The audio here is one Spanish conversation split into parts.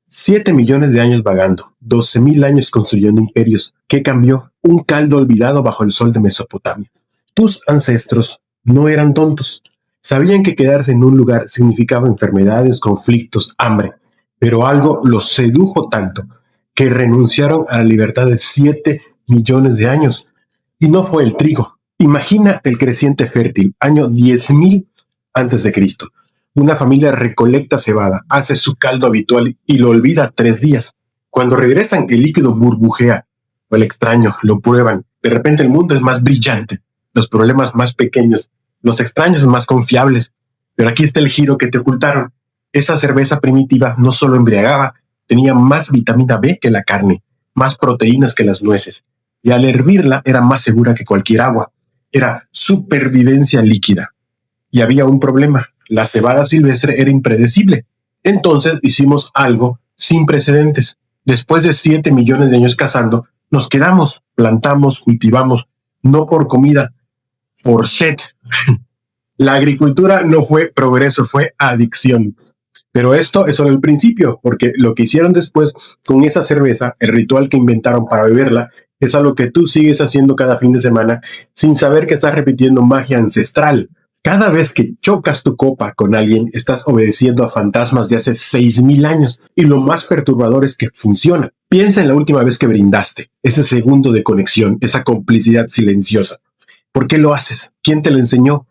7 millones de años vagando, 12.000 años construyendo imperios. ¿Qué cambió? Un caldo olvidado bajo el sol de Mesopotamia. Tus ancestros no eran tontos. Sabían que quedarse en un lugar significaba enfermedades, conflictos, hambre, pero algo los sedujo tanto que renunciaron a la libertad de 7 millones de años. Y no fue el trigo. Imagina el creciente fértil, año 10.000 antes de Cristo. Una familia recolecta cebada, hace su caldo habitual y lo olvida 3 días. Cuando regresan, el líquido burbujea, o el extraño, lo prueban. De repente el mundo es más brillante, los problemas más pequeños, los extraños más confiables. Pero aquí está el giro que te ocultaron. Esa cerveza primitiva no solo embriagaba, tenía más vitamina B que la carne, más proteínas que las nueces. Y al hervirla era más segura que cualquier agua. Era supervivencia líquida. Y había un problema. La cebada silvestre era impredecible. Entonces hicimos algo sin precedentes. Después de 7 millones de años cazando, nos quedamos, plantamos, cultivamos, no por comida, por sed. La agricultura no fue progreso, fue adicción. Pero esto es solo el principio, porque lo que hicieron después con esa cerveza, el ritual que inventaron para beberla, es algo que tú sigues haciendo cada fin de semana sin saber que estás repitiendo magia ancestral. Cada vez que chocas tu copa con alguien, estás obedeciendo a fantasmas de hace 6.000 años. Y lo más perturbador es que funciona. Piensa en la última vez que brindaste, ese segundo de conexión, esa complicidad silenciosa. ¿Por qué lo haces? ¿Quién te lo enseñó?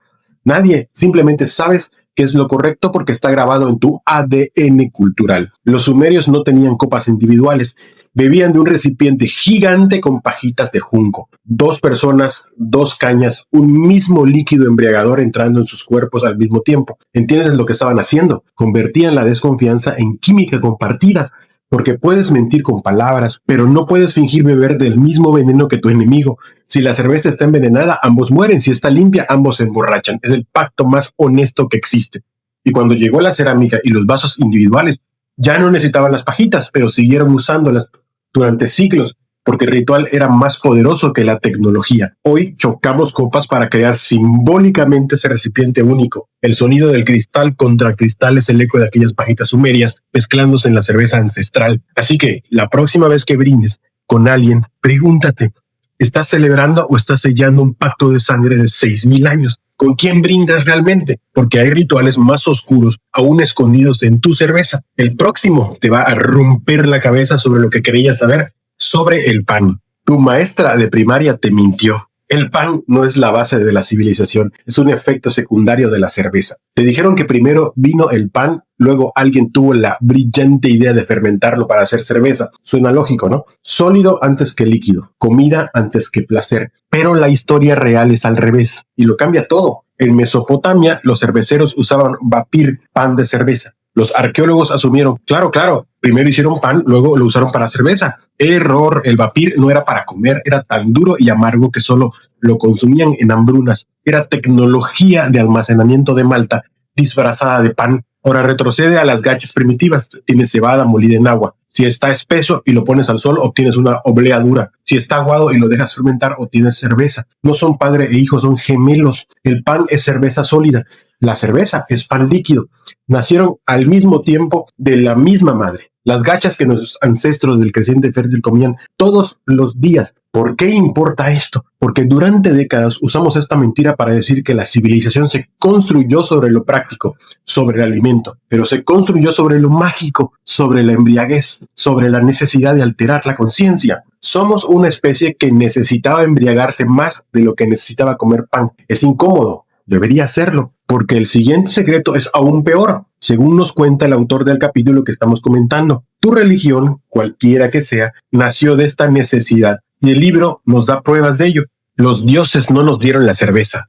Nadie. Simplemente sabes que es lo correcto porque está grabado en tu ADN cultural. Los sumerios no tenían copas individuales. Bebían de un recipiente gigante con pajitas de junco. 2 personas, 2 cañas, un mismo líquido embriagador entrando en sus cuerpos al mismo tiempo. ¿Entiendes lo que estaban haciendo? Convertían la desconfianza en química compartida. Porque puedes mentir con palabras, pero no puedes fingir beber del mismo veneno que tu enemigo. Si la cerveza está envenenada, ambos mueren. Si está limpia, ambos se emborrachan. Es el pacto más honesto que existe. Y cuando llegó la cerámica y los vasos individuales, ya no necesitaban las pajitas, pero siguieron usándolas durante siglos, porque el ritual era más poderoso que la tecnología. Hoy chocamos copas para crear simbólicamente ese recipiente único. El sonido del cristal contra cristal es el eco de aquellas pajitas sumerias mezclándose en la cerveza ancestral. Así que la próxima vez que brindes con alguien, pregúntate, ¿estás celebrando o estás sellando un pacto de sangre de 6.000 años? ¿Con quién brindas realmente? Porque hay rituales más oscuros aún escondidos en tu cerveza. El próximo te va a romper la cabeza sobre lo que creías saber sobre el pan. Tu maestra de primaria te mintió. El pan no es la base de la civilización, es un efecto secundario de la cerveza. Te dijeron que primero vino el pan, luego alguien tuvo la brillante idea de fermentarlo para hacer cerveza. Suena lógico, ¿no? Sólido antes que líquido, comida antes que placer. Pero la historia real es al revés y lo cambia todo. En Mesopotamia, los cerveceros usaban vapir, pan de cerveza. Los arqueólogos asumieron, claro, primero hicieron pan, luego lo usaron para cerveza. Error, el vapir no era para comer, era tan duro y amargo que solo lo consumían en hambrunas. Era tecnología de almacenamiento de malta disfrazada de pan. Ahora retrocede a las gachas primitivas, tienes cebada molida en agua. Si está espeso y lo pones al sol, obtienes una oblea dura. Si está aguado y lo dejas fermentar, obtienes cerveza. No son padre e hijo, son gemelos. El pan es cerveza sólida. La cerveza es pan líquido. Nacieron al mismo tiempo de la misma madre. Las gachas que nuestros ancestros del creciente fértil comían todos los días. ¿Por qué importa esto? Porque durante décadas usamos esta mentira para decir que la civilización se construyó sobre lo práctico, sobre el alimento, pero se construyó sobre lo mágico, sobre la embriaguez, sobre la necesidad de alterar la conciencia. Somos una especie que necesitaba embriagarse más de lo que necesitaba comer pan. Es incómodo, debería hacerlo, porque el siguiente secreto es aún peor, según nos cuenta el autor del capítulo que estamos comentando. Tu religión, cualquiera que sea, nació de esta necesidad y el libro nos da pruebas de ello. Los dioses no nos dieron la cerveza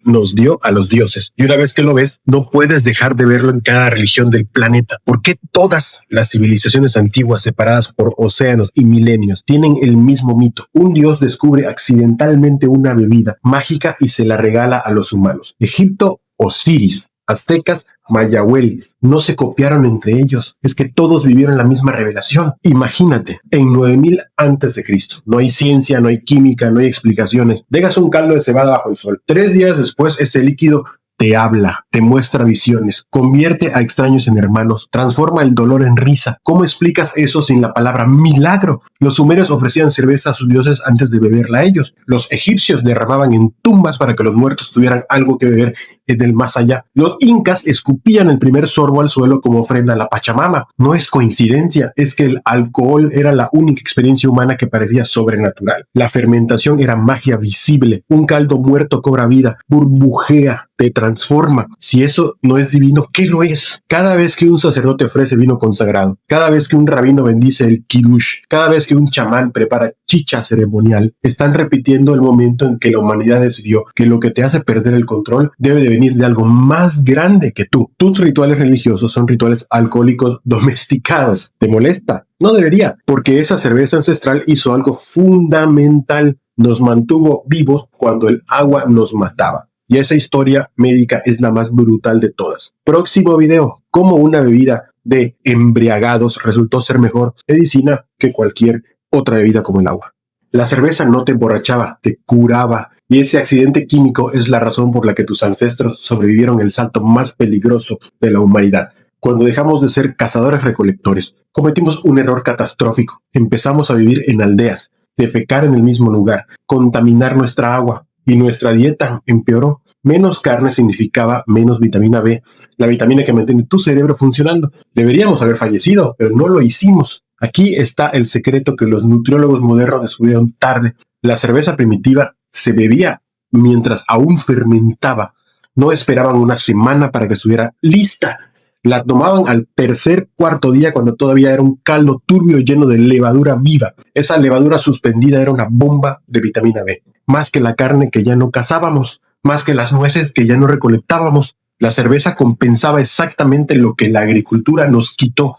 nos dio a los dioses. Y una vez que lo ves, no puedes dejar de verlo en cada religión del planeta. ¿Por qué todas las civilizaciones antiguas separadas por océanos y milenios tienen el mismo mito? Un dios descubre accidentalmente una bebida mágica y se la regala a los humanos. Egipto, Osiris. Aztecas, Mayahuel, no se copiaron entre ellos, es que todos vivieron la misma revelación. Imagínate, en 9000 antes de Cristo, no hay ciencia, no hay química, no hay explicaciones. Dejas un caldo de cebada bajo el sol. 3 días después, ese líquido te habla, te muestra visiones, convierte a extraños en hermanos, transforma el dolor en risa. ¿Cómo explicas eso sin la palabra milagro? Los sumerios ofrecían cerveza a sus dioses antes de beberla a ellos. Los egipcios derramaban en tumbas para que los muertos tuvieran algo que beber en el más allá. Los incas escupían el primer sorbo al suelo como ofrenda a la Pachamama. No es coincidencia, es que el alcohol era la única experiencia humana que parecía sobrenatural. La fermentación era magia visible. Un caldo muerto cobra vida, burbujea, te transforma. Si eso no es divino, ¿qué lo es? Cada vez que un sacerdote ofrece vino consagrado, cada vez que un rabino bendice el kiddush, cada vez que un chamán prepara chicha ceremonial, están repitiendo el momento en que la humanidad decidió que lo que te hace perder el control debe de venir de algo más grande que tú. Tus rituales religiosos son rituales alcohólicos domesticados. ¿Te molesta? No debería, porque esa cerveza ancestral hizo algo fundamental. Nos mantuvo vivos cuando el agua nos mataba. Y esa historia médica es la más brutal de todas. Próximo video, cómo una bebida de embriagados resultó ser mejor medicina que cualquier otra bebida como el agua. La cerveza no te emborrachaba, te curaba. Y ese accidente químico es la razón por la que tus ancestros sobrevivieron el salto más peligroso de la humanidad. Cuando dejamos de ser cazadores-recolectores, cometimos un error catastrófico. Empezamos a vivir en aldeas, defecar en el mismo lugar, contaminar nuestra agua. Y nuestra dieta empeoró. Menos carne significaba menos vitamina B, la vitamina que mantiene tu cerebro funcionando. Deberíamos haber fallecido, pero no lo hicimos. Aquí está el secreto que los nutriólogos modernos descubrieron tarde. La cerveza primitiva se bebía mientras aún fermentaba. No esperaban una semana para que estuviera lista. La tomaban al tercer, cuarto día cuando todavía era un caldo turbio lleno de levadura viva. Esa levadura suspendida era una bomba de vitamina B. Más que la carne que ya no cazábamos, más que las nueces que ya no recolectábamos. La cerveza compensaba exactamente lo que la agricultura nos quitó.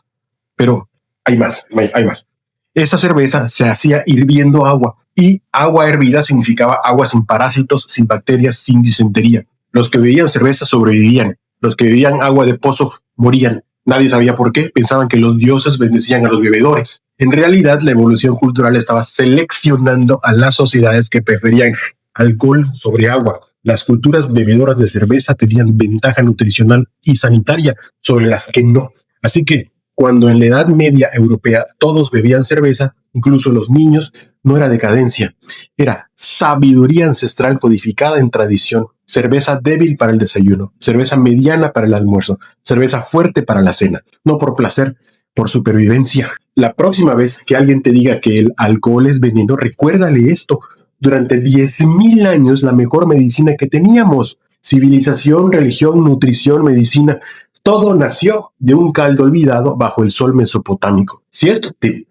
Pero hay más. Esa cerveza se hacía hirviendo agua, y agua hervida significaba agua sin parásitos, sin bacterias, sin disentería. Los que bebían cerveza sobrevivían. Los que bebían agua de pozo morían. Nadie sabía por qué. Pensaban que los dioses bendecían a los bebedores. En realidad, la evolución cultural estaba seleccionando a las sociedades que preferían alcohol sobre agua. Las culturas bebedoras de cerveza tenían ventaja nutricional y sanitaria sobre las que no. Así que, cuando en la Edad Media europea todos bebían cerveza, incluso los niños, no era decadencia. Era sabiduría ancestral codificada en tradición. Cerveza débil para el desayuno, cerveza mediana para el almuerzo, cerveza fuerte para la cena. No por placer, por supervivencia. La próxima vez que alguien te diga que el alcohol es veneno, recuérdale esto. Durante 10,000 años, la mejor medicina que teníamos, civilización, religión, nutrición, medicina, todo nació de un caldo olvidado bajo el sol mesopotámico. Si esto te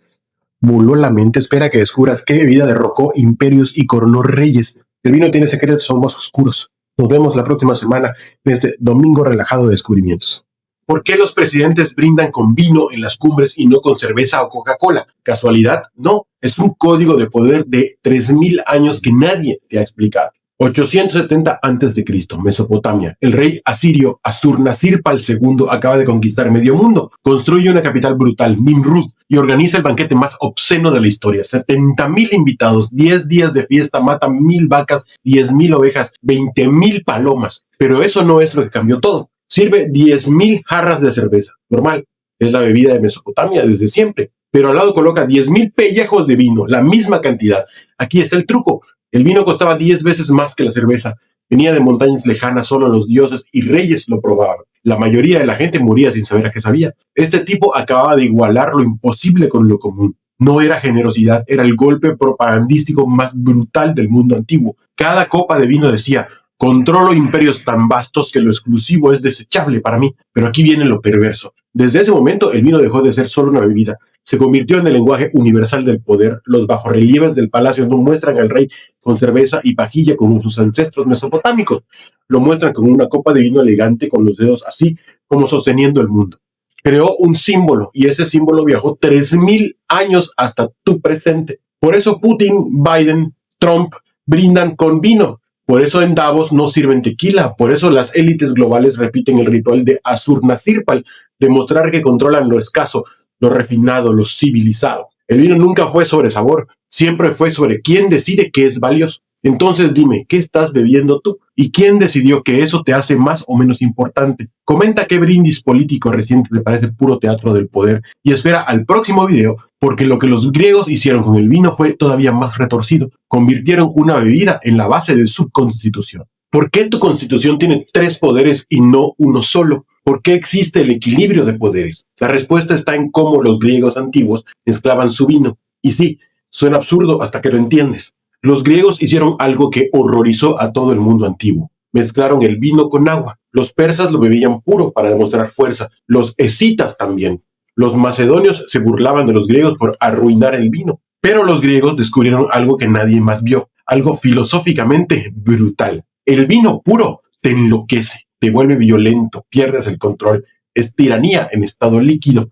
voló la mente, espera que descubras qué bebida derrocó imperios y coronó reyes. El vino tiene secretos aún más oscuros. Nos vemos la próxima semana en este domingo relajado de descubrimientos. ¿Por qué los presidentes brindan con vino en las cumbres y no con cerveza o Coca-Cola? ¿Casualidad? No, es un código de poder de 3,000 años que nadie te ha explicado. 870 a.C., Mesopotamia. El rey asirio Asurnasirpal II acaba de conquistar medio mundo. Construye una capital brutal, Nimrud, y organiza el banquete más obsceno de la historia. 70,000 invitados, 10 días de fiesta, mata 1,000 vacas, 10,000 ovejas, 20,000 palomas. Pero eso no es lo que cambió todo. Sirve 10,000 jarras de cerveza. Normal, es la bebida de Mesopotamia desde siempre. Pero al lado coloca 10,000 pellejos de vino, la misma cantidad. Aquí está el truco. El vino costaba 10 veces más que la cerveza. Venía de montañas lejanas, solo los dioses y reyes lo probaban. La mayoría de la gente moría sin saber a qué sabía. Este tipo acababa de igualar lo imposible con lo común. No era generosidad, era el golpe propagandístico más brutal del mundo antiguo. Cada copa de vino decía: controlo imperios tan vastos que lo exclusivo es desechable para mí. Pero aquí viene lo perverso. Desde ese momento el vino dejó de ser solo una bebida. Se convirtió en el lenguaje universal del poder. Los bajorrelieves del palacio no muestran al rey con cerveza y pajilla como sus ancestros mesopotámicos. Lo muestran con una copa de vino elegante con los dedos así como sosteniendo el mundo. Creó un símbolo y ese símbolo viajó 3,000 años hasta tu presente. Por eso Putin, Biden, Trump brindan con vino. Por eso en Davos no sirven tequila. Por eso las élites globales repiten el ritual de Asurnasirpal, demostrar que controlan lo escaso, lo refinado, lo civilizado. El vino nunca fue sobre sabor, siempre fue sobre quién decide qué es valioso. Entonces dime, ¿qué estás bebiendo tú? ¿Y quién decidió que eso te hace más o menos importante? Comenta qué brindis político reciente te parece puro teatro del poder y espera al próximo video, porque lo que los griegos hicieron con el vino fue todavía más retorcido. Convirtieron una bebida en la base de su constitución. ¿Por qué tu constitución tiene 3 poderes y no uno solo? ¿Por qué existe el equilibrio de poderes? La respuesta está en cómo los griegos antiguos mezclaban su vino. Y sí, suena absurdo hasta que lo entiendes. Los griegos hicieron algo que horrorizó a todo el mundo antiguo. Mezclaron el vino con agua. Los persas lo bebían puro para demostrar fuerza. Los escitas también. Los macedonios se burlaban de los griegos por arruinar el vino. Pero los griegos descubrieron algo que nadie más vio. Algo filosóficamente brutal. El vino puro te enloquece, te vuelve violento, pierdes el control. Es tiranía en estado líquido.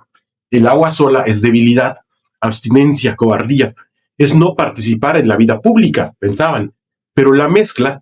El agua sola es debilidad, abstinencia, cobardía. Es no participar en la vida pública, pensaban. Pero la mezcla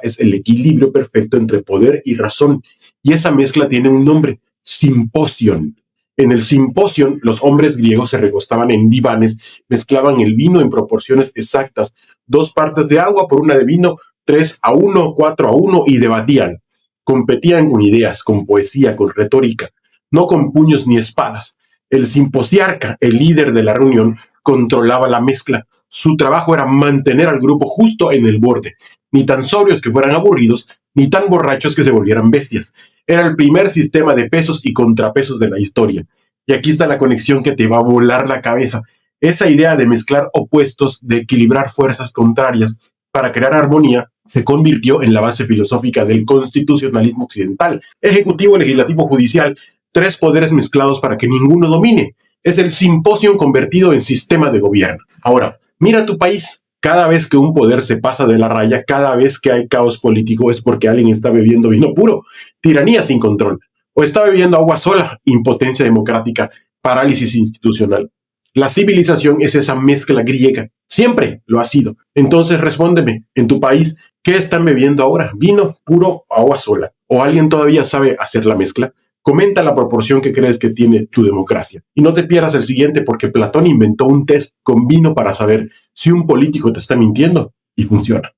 es el equilibrio perfecto entre poder y razón. Y esa mezcla tiene un nombre, simposion. En el simposion, los hombres griegos se recostaban en divanes, mezclaban el vino en proporciones exactas, 2 partes de agua por 1 de vino, 3-1, 4-1, y debatían. Competían con ideas, con poesía, con retórica, no con puños ni espadas. El simposiarca, el líder de la reunión, controlaba la mezcla. Su trabajo era mantener al grupo justo en el borde, ni tan sobrios que fueran aburridos, ni tan borrachos que se volvieran bestias. Era el primer sistema de pesos y contrapesos de la historia. Y aquí está la conexión que te va a volar la cabeza. Esa idea de mezclar opuestos, de equilibrar fuerzas contrarias para crear armonía, se convirtió en la base filosófica del constitucionalismo occidental. Ejecutivo, legislativo, judicial, 3 poderes mezclados para que ninguno domine. Es el simposio convertido en sistema de gobierno. Ahora, mira tu país. Cada vez que un poder se pasa de la raya, cada vez que hay caos político, es porque alguien está bebiendo vino puro, tiranía sin control, o está bebiendo agua sola, impotencia democrática, parálisis institucional. La civilización es esa mezcla griega. Siempre lo ha sido. Entonces respóndeme, en tu país, ¿qué están bebiendo ahora? ¿Vino puro o agua sola? ¿O alguien todavía sabe hacer la mezcla? Comenta la proporción que crees que tiene tu democracia. Y no te pierdas el siguiente, porque Platón inventó un test con vino para saber si un político te está mintiendo, y funciona.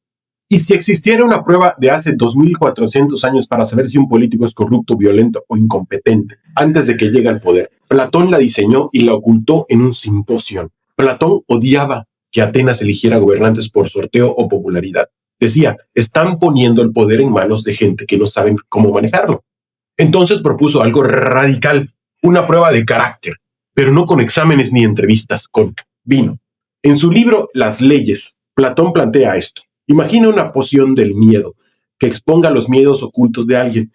Y si existiera una prueba de hace 2400 años para saber si un político es corrupto, violento o incompetente antes de que llegue al poder, Platón la diseñó y la ocultó en un simposio. Platón odiaba que Atenas eligiera gobernantes por sorteo o popularidad. Decía, están poniendo el poder en manos de gente que no saben cómo manejarlo. Entonces propuso algo radical, una prueba de carácter, pero no con exámenes ni entrevistas, con vino. En su libro Las leyes, Platón plantea esto. Imagina una poción del miedo, que exponga los miedos ocultos de alguien.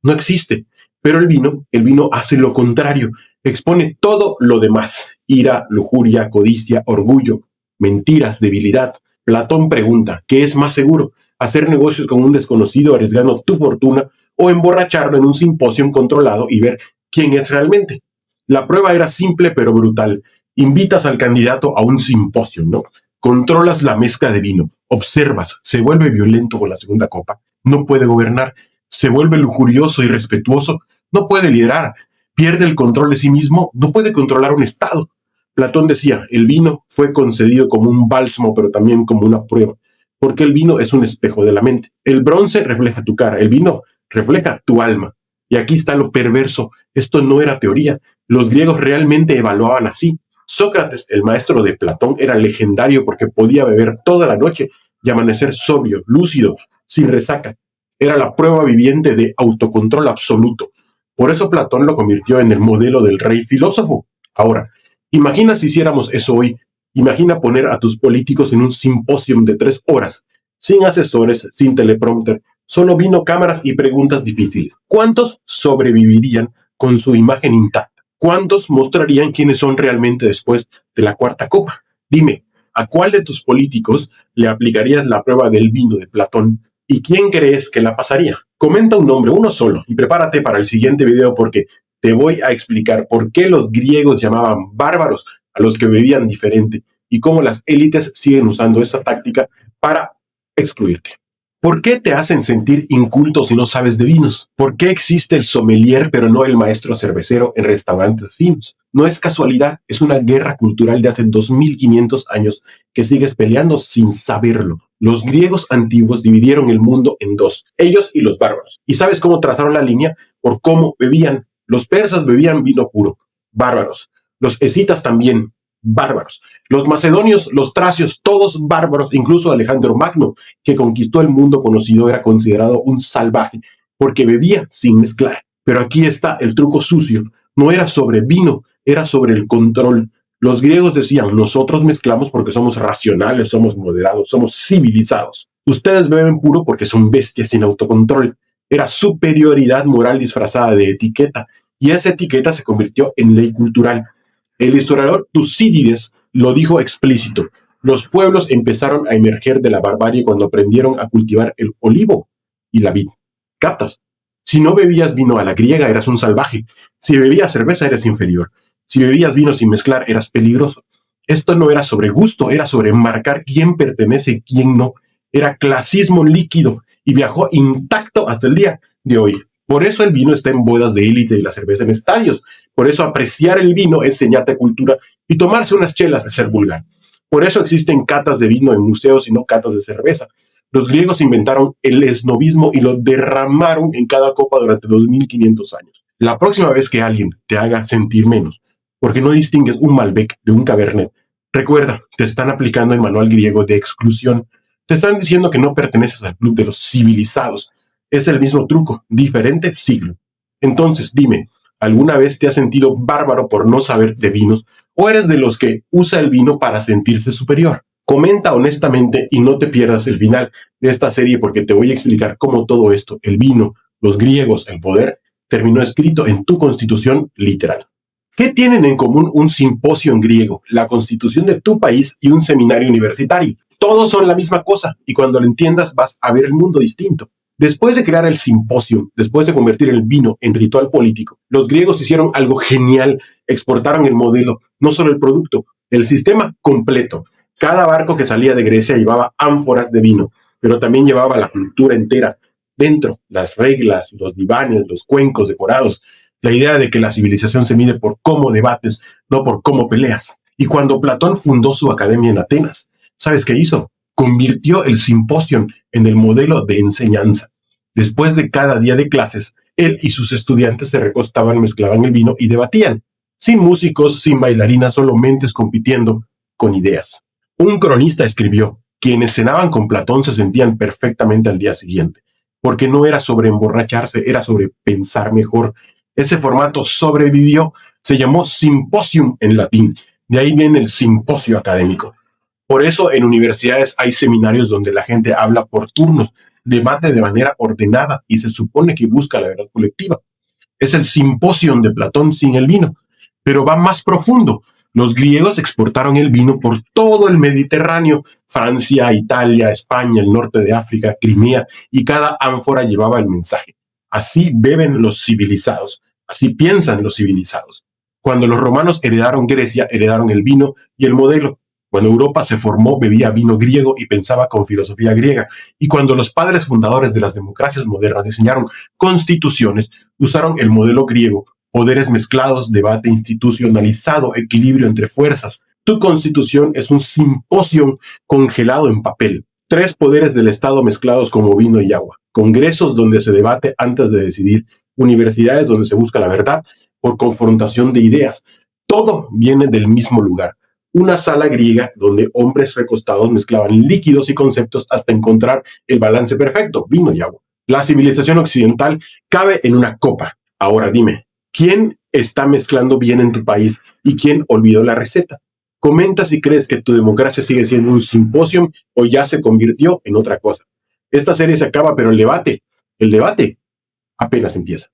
No existe, pero el vino hace lo contrario, expone todo lo demás: ira, lujuria, codicia, orgullo, mentiras, debilidad. Platón pregunta, ¿qué es más seguro? ¿Hacer negocios con un desconocido arriesgando tu fortuna o emborracharlo en un simposio controlado y ver quién es realmente? La prueba era simple pero brutal. Invitas al candidato a un simposio, ¿no? Controlas la mezcla de vino, observas, se vuelve violento con la segunda copa, no puede gobernar, se vuelve lujurioso y irrespetuoso, no puede liderar, pierde el control de sí mismo, no puede controlar un estado. Platón decía, el vino fue concedido como un bálsamo, pero también como una prueba, porque el vino es un espejo de la mente. El bronce refleja tu cara, el vino refleja tu alma. Y aquí está lo perverso, esto no era teoría, los griegos realmente evaluaban así. Sócrates, el maestro de Platón, era legendario porque podía beber toda la noche y amanecer sobrio, lúcido, sin resaca. Era la prueba viviente de autocontrol absoluto. Por eso Platón lo convirtió en el modelo del rey filósofo. Ahora, imagina si hiciéramos eso hoy. Imagina poner a tus políticos en un simposio de 3 horas, sin asesores, sin teleprompter, solo vino, cámaras y preguntas difíciles. ¿Cuántos sobrevivirían con su imagen intacta? ¿Cuántos mostrarían quiénes son realmente después de la 4ª copa? Dime, ¿a cuál de tus políticos le aplicarías la prueba del vino de Platón? ¿Y quién crees que la pasaría? Comenta un nombre, uno solo, y prepárate para el siguiente video, porque te voy a explicar por qué los griegos llamaban bárbaros a los que bebían diferente y cómo las élites siguen usando esa táctica para excluirte. ¿Por qué te hacen sentir inculto si no sabes de vinos? ¿Por qué existe el sommelier pero no el maestro cervecero en restaurantes finos? No es casualidad, es una guerra cultural de hace 2500 años que sigues peleando sin saberlo. Los griegos antiguos dividieron el mundo en dos, ellos y los bárbaros. ¿Y sabes cómo trazaron la línea? Por cómo bebían. Los persas bebían vino puro, bárbaros. Los escitas también, bárbaros. Los macedonios, los tracios, todos bárbaros. Incluso Alejandro Magno, que conquistó el mundo conocido, era considerado un salvaje porque bebía sin mezclar. Pero aquí está el truco sucio. No era sobre vino, era sobre el control. Los griegos decían, nosotros mezclamos porque somos racionales, somos moderados, somos civilizados. Ustedes beben puro porque son bestias sin autocontrol. Era superioridad moral disfrazada de etiqueta, y esa etiqueta se convirtió en ley cultural. El historiador Tucídides lo dijo explícito. Los pueblos empezaron a emerger de la barbarie cuando aprendieron a cultivar el olivo y la vid. ¿Captas? Si no bebías vino a la griega, eras un salvaje. Si bebías cerveza, eras inferior. Si bebías vino sin mezclar, eras peligroso. Esto no era sobre gusto, era sobre marcar quién pertenece y quién no. Era clasismo líquido y viajó intacto hasta el día de hoy. Por eso el vino está en bodas de élite y la cerveza en estadios. Por eso apreciar el vino es enseñarte cultura y tomarse unas chelas es ser vulgar. Por eso existen catas de vino en museos y no catas de cerveza. Los griegos inventaron el esnobismo y lo derramaron en cada copa durante 2500 años. La próxima vez que alguien te haga sentir menos, porque no distingues un Malbec de un Cabernet, recuerda, te están aplicando el manual griego de exclusión. Te están diciendo que no perteneces al club de los civilizados. Es el mismo truco, diferente siglo. Entonces, dime, ¿alguna vez te has sentido bárbaro por no saber de vinos? ¿O eres de los que usa el vino para sentirse superior? Comenta honestamente y no te pierdas el final de esta serie porque te voy a explicar cómo todo esto, el vino, los griegos, el poder, terminó escrito en tu constitución literal. ¿Qué tienen en común un simposio en griego, la constitución de tu país y un seminario universitario? Todos son la misma cosa y cuando lo entiendas vas a ver el mundo distinto. Después de crear el simposio, después de convertir el vino en ritual político, los griegos hicieron algo genial, exportaron el modelo, no solo el producto, el sistema completo. Cada barco que salía de Grecia llevaba ánforas de vino, pero también llevaba la cultura entera dentro, las reglas, los divanes, los cuencos decorados, la idea de que la civilización se mide por cómo debates, no por cómo peleas. Y cuando Platón fundó su academia en Atenas, ¿sabes qué hizo? Convirtió el simposio en el modelo de enseñanza. Después de cada día de clases, él y sus estudiantes se recostaban, mezclaban el vino y debatían. Sin músicos, sin bailarinas, solo mentes compitiendo con ideas. Un cronista escribió, quienes cenaban con Platón se sentían perfectamente al día siguiente, porque no era sobre emborracharse, era sobre pensar mejor. Ese formato sobrevivió, se llamó simposium en latín, de ahí viene el simposio académico. Por eso en universidades hay seminarios donde la gente habla por turnos, debate de manera ordenada y se supone que busca la verdad colectiva. Es el simposio de Platón sin el vino, pero va más profundo. Los griegos exportaron el vino por todo el Mediterráneo, Francia, Italia, España, el norte de África, Crimea, y cada ánfora llevaba el mensaje. Así beben los civilizados, así piensan los civilizados. Cuando los romanos heredaron Grecia, heredaron el vino y el modelo. Cuando Europa se formó, bebía vino griego y pensaba con filosofía griega. Y cuando los padres fundadores de las democracias modernas diseñaron constituciones, usaron el modelo griego, poderes mezclados, debate institucionalizado, equilibrio entre fuerzas. Tu constitución es un simposio congelado en papel. 3 poderes del Estado mezclados como vino y agua. Congresos donde se debate antes de decidir. Universidades donde se busca la verdad por confrontación de ideas. Todo viene del mismo lugar. Una sala griega donde hombres recostados mezclaban líquidos y conceptos hasta encontrar el balance perfecto, vino y agua. La civilización occidental cabe en una copa. Ahora dime, ¿quién está mezclando bien en tu país y quién olvidó la receta? Comenta si crees que tu democracia sigue siendo un simposio o ya se convirtió en otra cosa. Esta serie se acaba, pero el debate apenas empieza.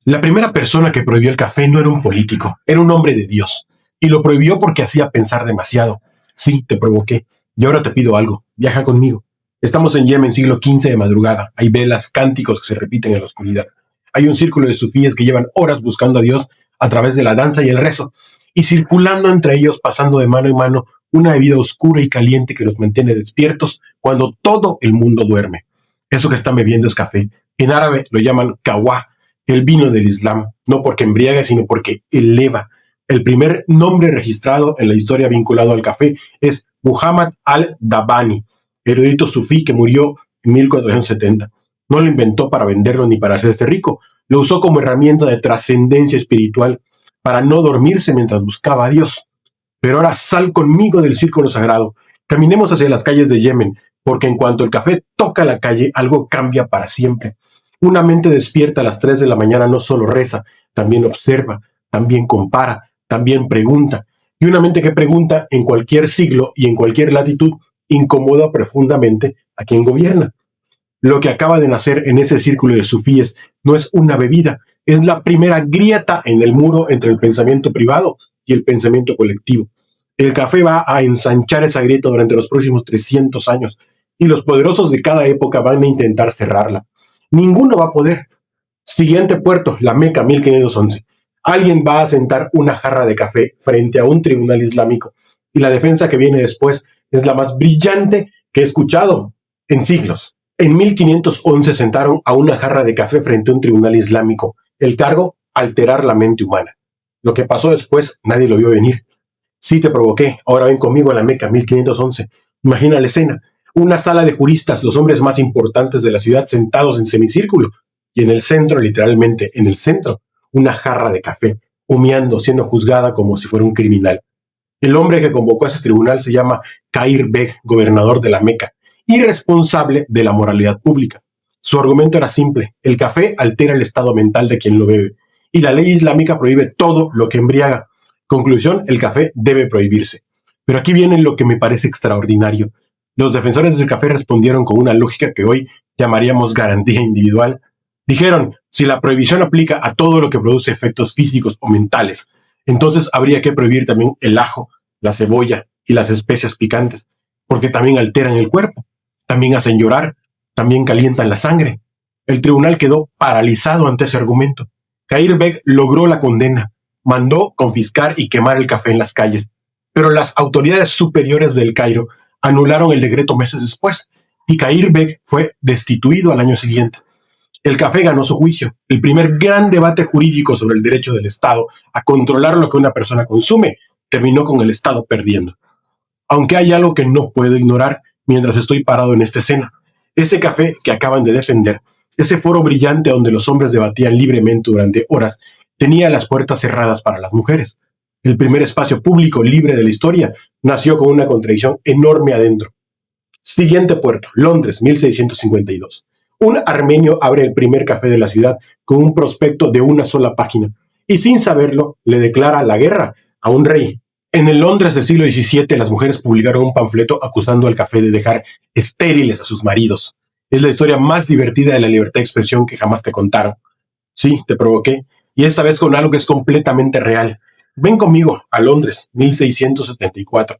La primera persona que prohibió el café no era un político, era un hombre de Dios. Y lo prohibió porque hacía pensar demasiado. Sí, te provoqué. Y ahora te pido algo. Viaja conmigo. Estamos en Yemen, siglo XV de madrugada. Hay velas, cánticos que se repiten en la oscuridad. Hay un círculo de sufíes que llevan horas buscando a Dios a través de la danza y el rezo. Y circulando entre ellos, pasando de mano en mano, una bebida oscura y caliente que los mantiene despiertos cuando todo el mundo duerme. Eso que están bebiendo es café. En árabe lo llaman kawá, el vino del Islam. No porque embriaga, sino porque eleva. El primer nombre registrado en la historia vinculado al café es Muhammad al-Dabani. erudito sufí que murió en 1470. No lo inventó para venderlo ni para hacerse rico, lo usó como herramienta de trascendencia espiritual para no dormirse mientras buscaba a Dios. Pero ahora sal conmigo del círculo sagrado. Caminemos hacia las calles de Yemen, porque en cuanto el café toca la calle, algo cambia para siempre. Una mente despierta a las 3 de la mañana no solo reza, también observa, también compara, también pregunta. Y una mente que pregunta en cualquier siglo y en cualquier latitud incomoda profundamente a quien gobierna. Lo que acaba de nacer en ese círculo de sufíes no es una bebida, es la primera grieta en el muro entre el pensamiento privado y el pensamiento colectivo. El café va a ensanchar esa grieta durante los próximos 300 años y los poderosos de cada época van a intentar cerrarla. Ninguno va a poder. Siguiente puerto, la Meca 1511. Alguien va a sentar una jarra de café frente a un tribunal islámico y la defensa que viene después es la más brillante que he escuchado en siglos. En 1511 sentaron a una jarra de café frente a un tribunal islámico. El cargo, alterar la mente humana. Lo que pasó después, nadie lo vio venir. Sí te provoqué, ahora ven conmigo a la Meca 1511. Imagina la escena. Una sala de juristas, los hombres más importantes de la ciudad sentados en semicírculo. Y en el centro, literalmente, en el centro, una jarra de café, humeando, siendo juzgada como si fuera un criminal. El hombre que convocó a ese tribunal se llama Kair Beg, gobernador de la Meca, y responsable de la moralidad pública. Su argumento era simple: el café altera el estado mental de quien lo bebe, y la ley islámica prohíbe todo lo que embriaga. Conclusión, el café debe prohibirse. Pero aquí viene lo que me parece extraordinario. Los defensores del café respondieron con una lógica que hoy llamaríamos garantía individual. Dijeron, si la prohibición aplica a todo lo que produce efectos físicos o mentales, entonces habría que prohibir también el ajo, la cebolla y las especias picantes, porque también alteran el cuerpo, también hacen llorar, también calientan la sangre. El tribunal quedó paralizado ante ese argumento. Kair Beg logró la condena, mandó confiscar y quemar el café en las calles, pero las autoridades superiores del Cairo anularon el decreto meses después y Kair Beg fue destituido al año siguiente. El café ganó su juicio, el primer gran debate jurídico sobre el derecho del Estado a controlar lo que una persona consume, terminó con el Estado perdiendo. Aunque hay algo que no puedo ignorar mientras estoy parado en esta escena. Ese café que acaban de defender, ese foro brillante donde los hombres debatían libremente durante horas, tenía las puertas cerradas para las mujeres. El primer espacio público libre de la historia nació con una contradicción enorme adentro. Siguiente puerto, Londres, 1652. Un armenio abre el primer café de la ciudad con un prospecto de una sola página y sin saberlo le declara la guerra a un rey. En el Londres del siglo XVII las mujeres publicaron un panfleto acusando al café de dejar estériles a sus maridos. Es la historia más divertida de la libertad de expresión que jamás te contaron. Sí, te provoqué, y esta vez con algo que es completamente real. Ven conmigo a Londres, 1674.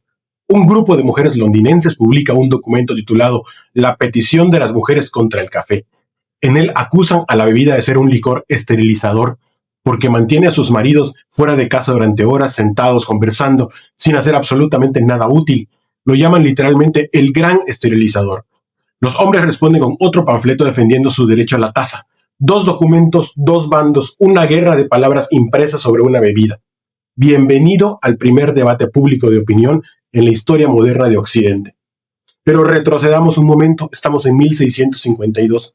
Un grupo de mujeres londinenses publica un documento titulado La petición de las mujeres contra el café. En él acusan a la bebida de ser un licor esterilizador porque mantiene a sus maridos fuera de casa durante horas sentados conversando sin hacer absolutamente nada útil. Lo llaman literalmente el gran esterilizador. Los hombres responden con otro panfleto defendiendo su derecho a la taza. 2 documentos, 2 bandos, una guerra de palabras impresas sobre una bebida. Bienvenido al primer debate público de opinión en la historia moderna de Occidente. Pero retrocedamos un momento, estamos en 1652.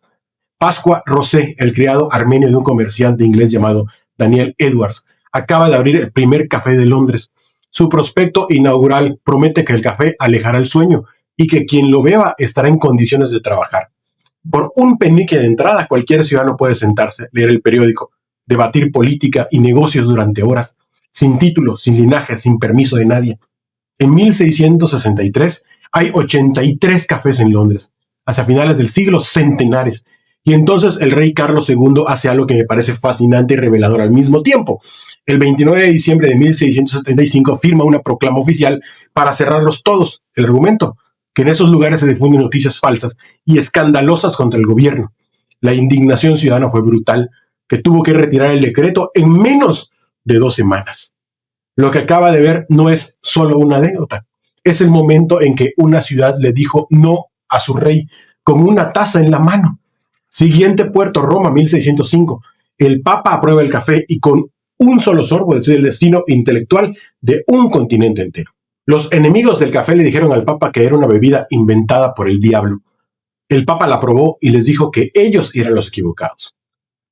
Pascua Rosé, el criado armenio de un comerciante inglés llamado Daniel Edwards, acaba de abrir el primer café de Londres. Su prospecto inaugural promete que el café alejará el sueño y que quien lo beba estará en condiciones de trabajar. Por un penique de entrada, cualquier ciudadano puede sentarse, leer el periódico, debatir política y negocios durante horas, sin título, sin linaje, sin permiso de nadie. En 1663 hay 83 cafés en Londres, hacia finales del siglo centenares, y entonces el rey Carlos II hace algo que me parece fascinante y revelador al mismo tiempo. El 29 de diciembre de 1675 firma una proclama oficial para cerrarlos todos. El argumento, que en esos lugares se difunden noticias falsas y escandalosas contra el gobierno. La indignación ciudadana fue brutal, que tuvo que retirar el decreto en menos de 2 semanas. Lo que acaba de ver no es solo una anécdota, es el momento en que una ciudad le dijo no a su rey con una taza en la mano. Siguiente puerto, Roma, 1605. El Papa aprueba el café y con un solo sorbo decide el destino intelectual de un continente entero. Los enemigos del café le dijeron al Papa que era una bebida inventada por el diablo. El Papa la probó y les dijo que ellos eran los equivocados.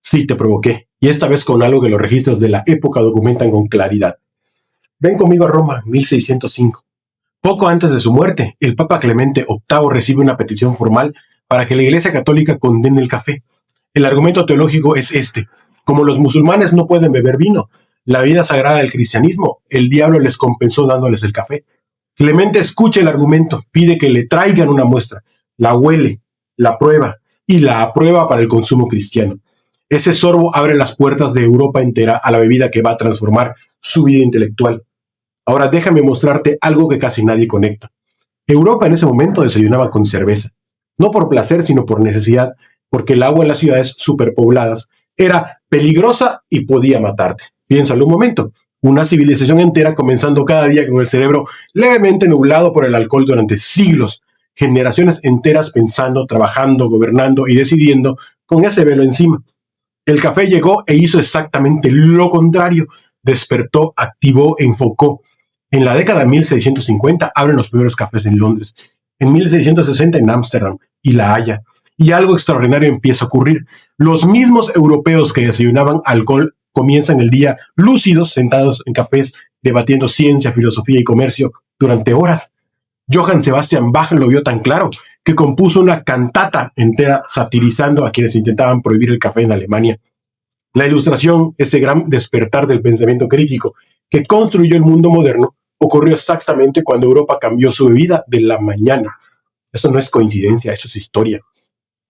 Sí, te provoqué, y esta vez con algo que los registros de la época documentan con claridad. Ven conmigo a Roma, 1605. Poco antes de su muerte, el Papa Clemente VIII recibe una petición formal para que la Iglesia Católica condene el café. El argumento teológico es este: como los musulmanes no pueden beber vino, la vida sagrada del cristianismo, el diablo les compensó dándoles el café. Clemente escucha el argumento, pide que le traigan una muestra, la huele, la prueba y la aprueba para el consumo cristiano. Ese sorbo abre las puertas de Europa entera a la bebida que va a transformar su vida intelectual. Ahora déjame mostrarte algo que casi nadie conecta. Europa en ese momento desayunaba con cerveza, no por placer sino por necesidad, porque el agua en las ciudades superpobladas era peligrosa y podía matarte. Piénsalo un momento, una civilización entera comenzando cada día con el cerebro levemente nublado por el alcohol durante siglos, generaciones enteras pensando, trabajando, gobernando y decidiendo con ese velo encima. El café llegó e hizo exactamente lo contrario, despertó, activó, enfocó. En la década de 1650 abren los primeros cafés en Londres, en 1660 en Ámsterdam y La Haya, y algo extraordinario empieza a ocurrir. Los mismos europeos que desayunaban alcohol comienzan el día lúcidos, sentados en cafés, debatiendo ciencia, filosofía y comercio durante horas. Johann Sebastian Bach lo vio tan claro que compuso una cantata entera satirizando a quienes intentaban prohibir el café en Alemania. La Ilustración, ese gran despertar del pensamiento crítico que construyó el mundo moderno, ocurrió exactamente cuando Europa cambió su bebida de la mañana. Eso no es coincidencia, eso es historia.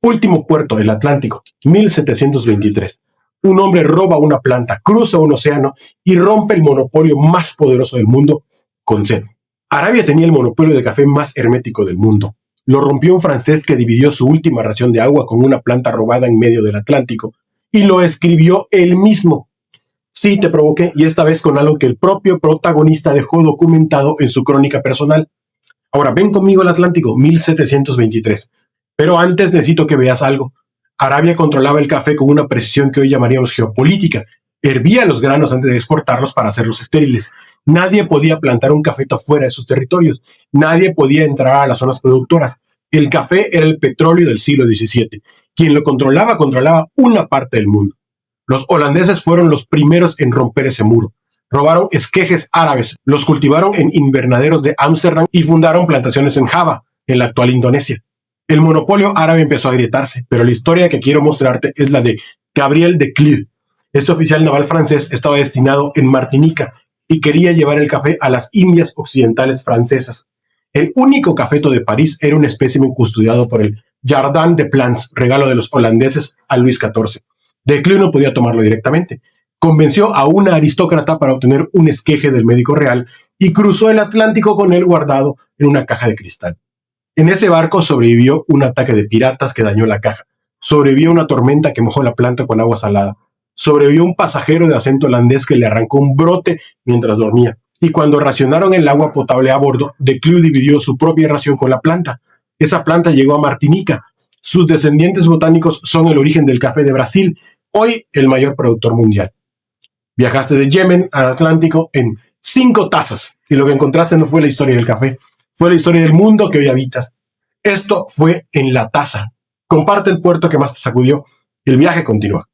Último puerto, el Atlántico, 1723. Un hombre roba una planta, cruza un océano y rompe el monopolio más poderoso del mundo con sed. Arabia tenía el monopolio de café más hermético del mundo. Lo rompió un francés que dividió su última ración de agua con una planta robada en medio del Atlántico y lo escribió él mismo. Sí, te provoqué, y esta vez con algo que el propio protagonista dejó documentado en su crónica personal. Ahora, ven conmigo al Atlántico, 1723. Pero antes necesito que veas algo. Arabia controlaba el café con una precisión que hoy llamaríamos geopolítica. Hervía los granos antes de exportarlos para hacerlos estériles. Nadie podía plantar un cafeto fuera de sus territorios. Nadie podía entrar a las zonas productoras. El café era el petróleo del siglo XVII. Quien lo controlaba una parte del mundo. Los holandeses fueron los primeros en romper ese muro. Robaron esquejes árabes, los cultivaron en invernaderos de Ámsterdam y fundaron plantaciones en Java, en la actual Indonesia. El monopolio árabe empezó a agrietarse, pero la historia que quiero mostrarte es la de Gabriel de Clieu. Este oficial naval francés estaba destinado en Martinica y quería llevar el café a las Indias occidentales francesas. El único cafeto de París era un espécimen custodiado por el Jardin des Plantes, regalo de los holandeses a Luis XIV. De Clieu no podía tomarlo directamente. Convenció a una aristócrata para obtener un esqueje del médico real y cruzó el Atlántico con él guardado en una caja de cristal. En ese barco sobrevivió un ataque de piratas que dañó la caja. Sobrevivió una tormenta que mojó la planta con agua salada. Sobrevivió un pasajero de acento holandés que le arrancó un brote mientras dormía. Y cuando racionaron el agua potable a bordo, de Clieu dividió su propia ración con la planta. Esa planta llegó a Martinica. Sus descendientes botánicos son el origen del café de Brasil, hoy el mayor productor mundial. Viajaste de Yemen al Atlántico en 5 tazas y lo que encontraste no fue la historia del café, fue la historia del mundo que hoy habitas. Esto fue en la taza. Comparte el puerto que más te sacudió. El viaje continúa.